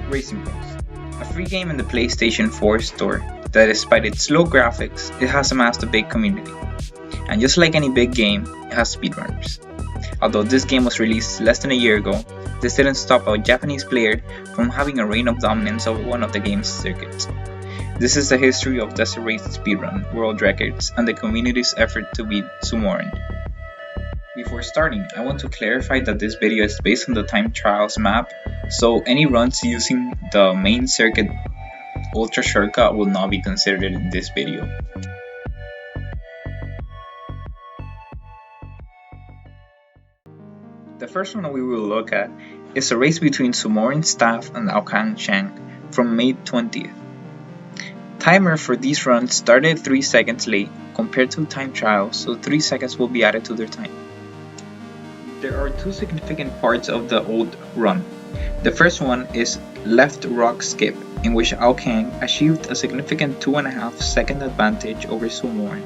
Racing Pulse, a free game in the PlayStation 4 store that despite its low graphics, it has amassed a big community. And just like any big game, it has speedrunners. Although this game was released less than a year ago, this didn't stop a Japanese player from having a reign of dominance over one of the game's circuits. This is the history of Desert Race speedrun world records and the community's effort to beat Tsumorin. Before starting, I want to clarify that this video is based on the time trials map, so any runs using the main circuit ultra shortcut will not be considered in this video. The first one we will look at is a race between Tsumorin's staff and Aokang Chang from May 20th. Timer for these runs started 3 seconds late compared to time trial, so 3 seconds will be added to their time. There are two significant parts of the old run. The first one is left rock skip, in which Aokang achieved a significant 2.5 second advantage over Tsumorin.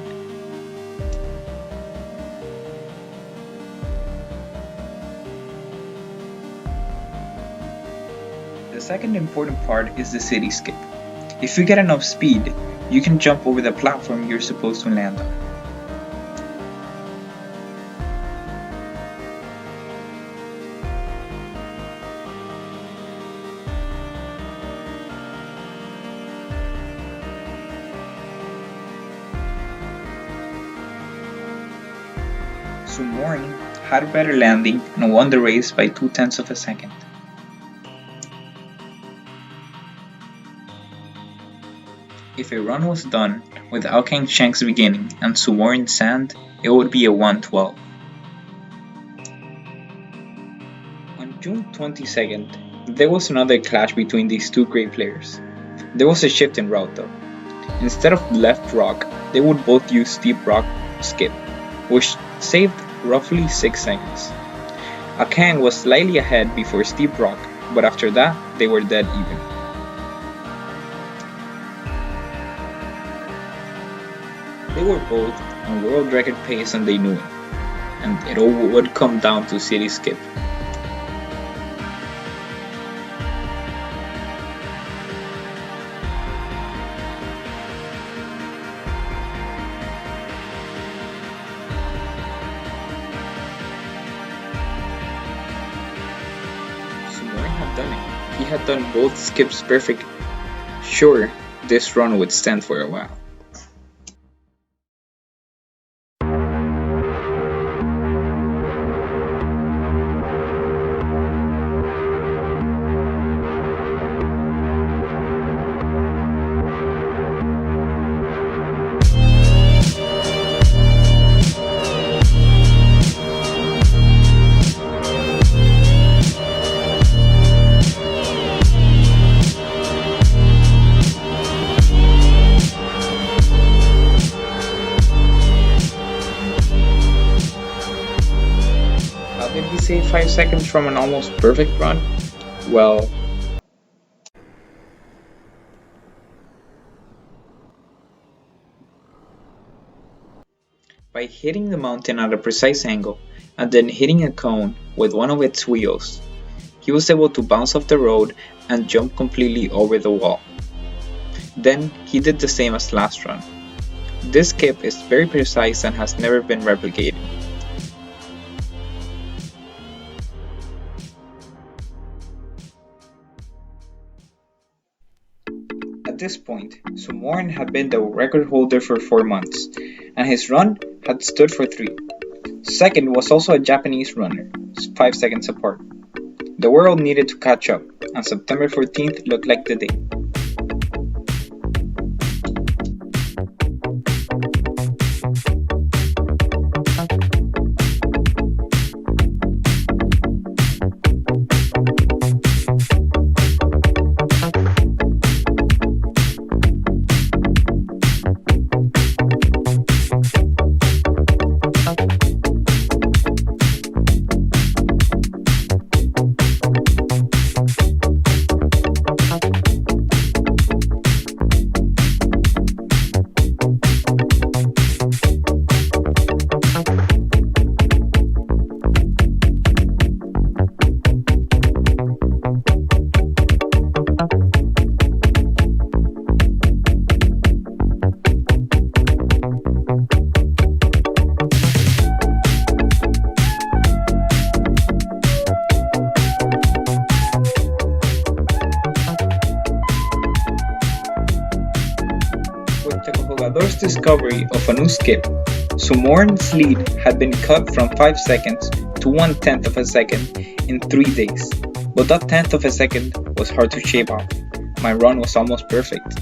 The second important part is the city skip. If you get enough speed, you can jump over the platform you're supposed to land on. Tsumorin had a better landing and won the race by 0.2 of a second. If a run was done with Aokang Chang's beginning and Tsumorin's end, it would be a 1:12. On June 22nd, there was another clash between these two great players. There was a shift in route though. Instead of left rock, they would both use steep rock skip, which saved roughly 6 seconds. Aokang was slightly ahead before steep rock, but after that, they were dead even. They were both on world record pace and they knew it, and it all would come down to city skip. Tsumorin had done it. He had done both skips perfectly. Sure, this run would stand for a while. Did we save 5 seconds from an almost perfect run? Well, by hitting the mountain at a precise angle and then hitting a cone with one of its wheels, he was able to bounce off the road and jump completely over the wall. Then he did the same as last run. This skip is very precise and has never been replicated. At this point, Tsumorin had been the record holder for 4 months, and his run had stood for 3. Second was also a Japanese runner, 5 seconds apart. The world needed to catch up, and September 14th looked like the day. Tecojogador's discovery of a new skip, Tsumorin's lead had been cut from 5 seconds to 1/10 of a second in 3 days. But that tenth of a second was hard to shave off. My run was almost perfect.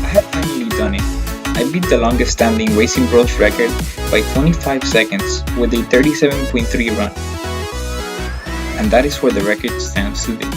I had finally done it. I beat the longest standing Racing Bros record by 25 seconds with a 37.3 run. And that is where the record stands today.